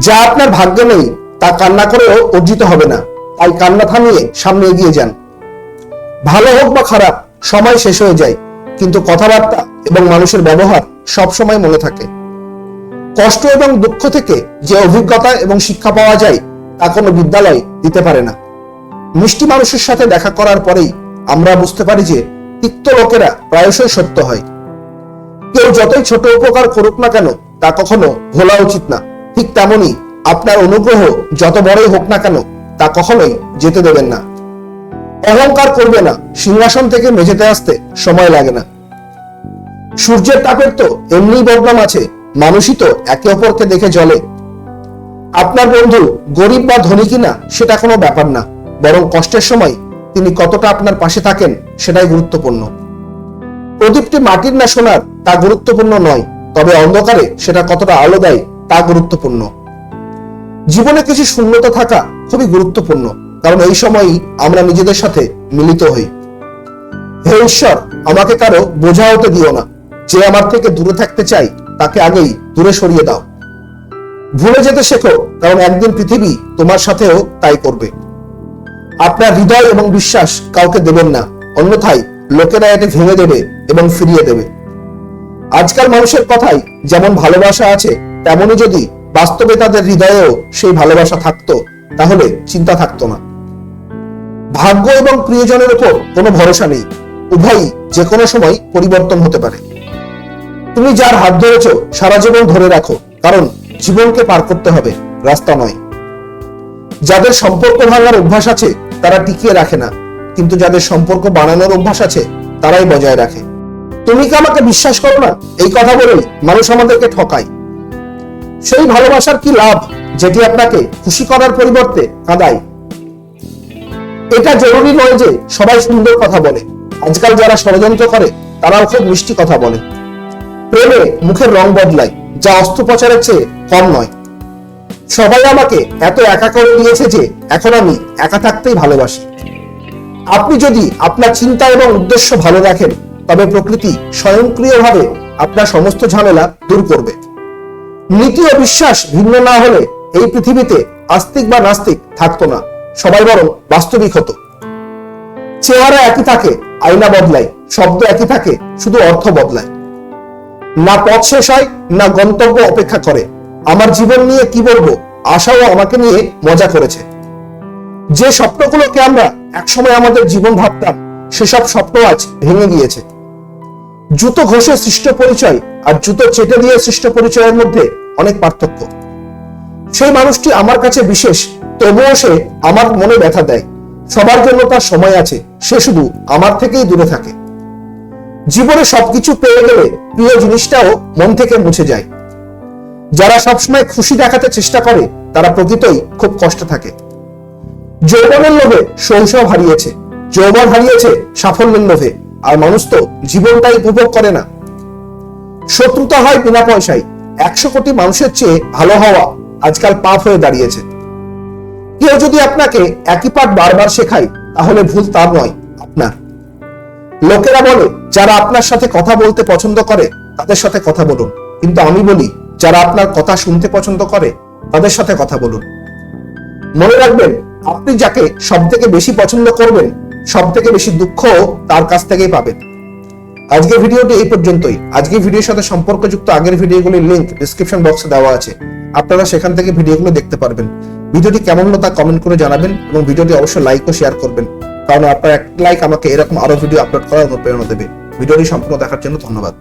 যা আপনার ভাগ্যে নেই তা কান্না করেও অর্জিত হবে না, তাই কান্না থামিয়ে সামনে এগিয়ে যান। ভালো হোক বা খারাপ, সময় শেষ হয়ে যায়, কিন্তু কথাবার্তা এবং মানুষের ব্যবহার সব সময় মনে থাকে। কষ্ট এবং দুঃখ থেকে যে অভিজ্ঞতা এবং শিক্ষা পাওয়া যায় তা কোনো বিদ্যালয় দিতে পারে না। মিষ্টি মানুষের সাথে দেখা করার পরেই আমরা বুঝতে পারি যে তিক্ত লোকেরা প্রায়শই সত্য হয়। কেউ যতই ছোট উপকার করুক না কেন তা কখনো ভোলা উচিত না। ঠিক তেমনি আপনার অনুগ্রহ যত বড়ই হোক না কেন তা কখনোই যেতে দেবেন না। অহংকার করবে না, সিংহাসন থেকে মেঝেতে আসতে সময় লাগে না। সূর্যের তাপের তো এমনি বদনাম আছে, মানুষই তো একে অপরকে দেখে জ্বলে। আপনার বন্ধু গরিব বা ধনী কিনা সেটা কোনো ব্যাপার না, বরং কষ্টের সময় তিনি কতটা আপনার পাশে থাকেন সেটাই গুরুত্বপূর্ণ। প্রদীপটি মাটির না সোনার তা গুরুত্বপূর্ণ নয়, তবে অন্ধকারে সেটা কতটা আলো দেয় তা গুরুত্বপূর্ণ। জীবনে কিছু শূন্যতা থাকা খুবই গুরুত্বপূর্ণ, কারণ এই সময়ই আমরা নিজেদের সাথে মিলিত হই। হে ঈশ্বর, আমাকে কারো বোঝা হতে দিও না। যে আমার থেকে দূরে থাকতে চাই তাকে আগেই দূরে সরিয়ে দাও। ভুলে যেতে শেখো, কারণ একদিন পৃথিবী তোমার সাথেও তাই করবে। আপনার হৃদয় এবং বিশ্বাস কাউকে দেবেন না, অন্যথায় লোকেরা এটি ভেঙে দেবে এবং ফিরিয়ে দেবে। আজকাল মানুষের কথাই যেমন ভালোবাসা আছে, তেমনি যদি বাস্তবে তাদের হৃদয়েও সেই ভালোবাসা থাকতো তাহলে চিন্তা থাকতো না। ভাগ্য এবং প্রিয়জনের উপর কোনো ভরসা নেই, উভয়ই যে কোনো সময় পরিবর্তন হতে পারে। তুমি যার হাত ধরেছ সারা জীবন ধরে রাখো, কারণ জীবনকে পার করতে হবে, রাস্তা নয়। যাদের সম্পর্ক ভাঙার অভ্যাস আছে তারা টিকিয়ে রাখে না, কিন্তু যাদের সম্পর্ক বানানোর অভ্যাস আছে তারাই বজায় রাখে। তুমি কি আমাকে বিশ্বাস করো না, এই কথা বলেই মানুষ আমাদেরকে ঠকায়। সেই ভালোবাসার কি লাভ যেটি আপনাকে খুশি করার পরিবর্তে কাঁদায়? এটা জরুরি নয় যে সবাই সুন্দর কথা বলে, আজকাল যারা ষড়যন্ত্র করে তারাও খুব মিষ্টি কথা বলে। প্রেমে মুখের রং বদলায়, যা অস্ত্রোপচারের চেয়ে কম নয়। সবাই আমাকে এত একা করে দিয়েছে যে এখন আমি একা থাকতেই ভালোবাসি। আপনি যদি আপনার চিন্তা এবং উদ্দেশ্য ভালো রাখেন, তবে প্রকৃতি স্বয়ংক্রিয়ভাবে আপনার সমস্ত ঝামেলা দূর করবে। নীতি ও বিশ্বাস ভিন্ন না হলে এই পৃথিবীতে আস্তিক বা নাস্তিক থাকতো না, সবাই বরং বাস্তবিক হতো। চেহারা একই থাকে, আয়না বদলায়, শব্দ একই থাকে, শুধু অর্থ বদলায়। না পথ শেষ হয়, না গন্তব্য অপেক্ষা করে। আমার জীবন নিয়ে কি বলবো, আশাও আমাকে নিয়ে মজা করেছে। যে স্বপ্নগুলোকে আমরা একসময় আমাদের জীবন ভাবতাম, সেসব স্বপ্ন আজ ভেঙে গিয়েছে। জুতো ঘষে সৃষ্ট পরিচয় আর জুতো চেটে দিয়ে সৃষ্ট পরিচয়ের মধ্যে অনেক পার্থক্য। সেই মানুষটি আমার কাছে বিশেষ, তবুও সে আমার মনে ব্যথা দেয়। সবার জন্য তার সময় আছে, সে শুধু আমার থেকেই দূরে থাকে। জীবনে সবকিছু পেয়ে গেলে প্রিয় জিনিসটাও মন থেকে মুছে যায়। যারা সবসময় খুশি দেখাতে চেষ্টা করে তারা প্রকৃতই খুব কষ্টে থাকে। যৌবনের লোভে শৈশব হারিয়েছে, যৌবন হারিয়েছে সাফল্যের লোভে, আর মানুষ তো জীবনটাই উপভোগ করে না। শত্রুতা হয় বিনা পয়সায়, 100 কোটি মানুষের চেয়ে ভালো হওয়া আজকাল পাপ হয়ে দাঁড়িয়েছে। কেউ যদি আপনাকে একই পাঠ বারবার শেখায়, তাহলে ভুল তার নয়, আপনার। লোকেরা বলে যারা আপনার সাথে কথা বলতে পছন্দ করে তাদের সাথে কথা বলুন, কিন্তু আমি বলি যারা আপনার কথা শুনতে পছন্দ করে তাদের সাথে কথা বলুন। মনে রাখবেন, আপনি যাকে সব থেকে বেশি পছন্দ করবেন, সব থেকে বেশি দুঃখ তার কাছ থেকেই পাবেন। আজকের ভিডিওটি এই পর্যন্তই। আজকের ভিডিওর সাথে সম্পর্কযুক্ত আগের ভিডিওগুলির লিংক ডেসক্রিপশন বক্সে দেওয়া আছে, আপনারা সেখান থেকে ভিডিওগুলো দেখতে পারবেন। ভিডিওটি কেমন হলো তা কমেন্ট করে জানাবেন এবং ভিডিওটি অবশ্যই লাইক ও শেয়ার করবেন, কারণ আপনার এক লাইক আমাকে এরকম আরো ভিডিও আপলোড করার অনুপ্রেরণা দেবে। ভিডিওটি সম্পূর্ণ দেখার জন্য ধন্যবাদ।